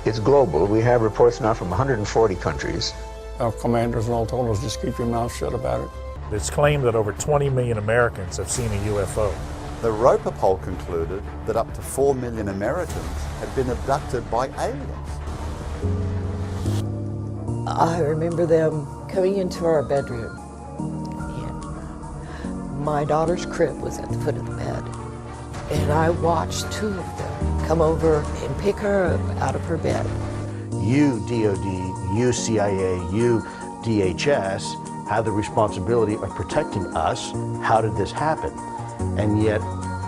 It's global. We have reports now from 140 countries. Our commanders and all told us, just keep your mouth shut about it. It's claimed that over 20 million Americans have seen a UFO. The Roper poll concluded that up to 4 million Americans had been abducted by aliens. I remember them coming into our bedroom, and my daughter's crib was at the foot of the bed. And I watched two of them come over and pick her up out of her bed. You, DOD, you, CIA, you, DHS, have the responsibility of protecting us. How did this happen? And yet,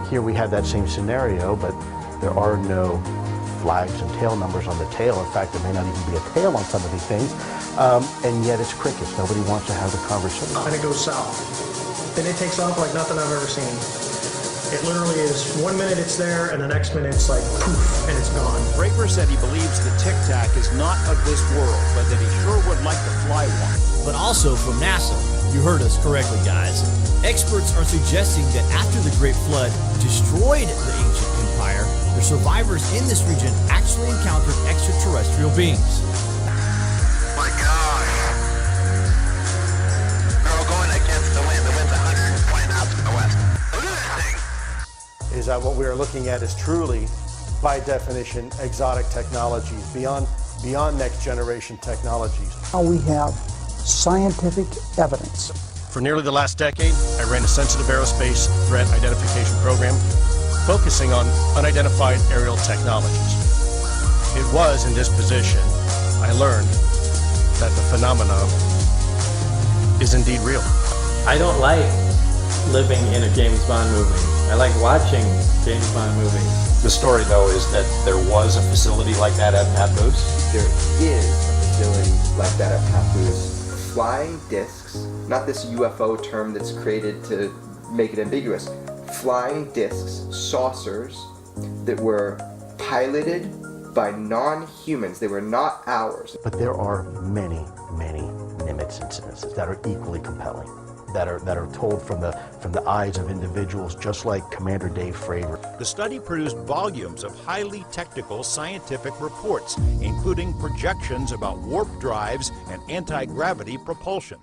here we have that same scenario, but there are no flags and tail numbers on the tail. In fact, there may not even be a tail on some of these things. And yet it's crickets. Nobody wants to have the conversation. And it goes south. And it takes off like nothing I've ever seen. It literally is 1 minute it's there, and the next minute it's like poof, and it's gone. Draper said he believes the Tic Tac is not of this world, but that he sure would like to fly one. But also from NASA. You heard us correctly, guys. Experts are suggesting that after the Great Flood destroyed the ancient empire, the survivors in this region actually encountered extraterrestrial beings. My gosh. Girl, going against the wind. The wind's 120 knots from the west. Look at that thing. Is that what we are looking at is truly, by definition, exotic technologies, beyond next generation technologies. Now we have scientific evidence. For nearly the last decade, I ran a sensitive aerospace threat identification program focusing on unidentified aerial technologies. It was in this position I learned that the phenomenon is indeed real. I don't like living in a James Bond movie. I like watching James Bond movies. The story, though, is that there was a facility like that at Papoose. There is a facility like that at Papoose. Flying discs, not this UFO term that's created to make it ambiguous. Flying discs, saucers that were piloted by non-humans. They were not ours. But there are many, many Nimitz incidences that are equally compelling, that are told from the eyes of individuals just like Commander Dave Fravor. The study produced volumes of highly technical scientific reports, including projections about warp drives and anti-gravity propulsion.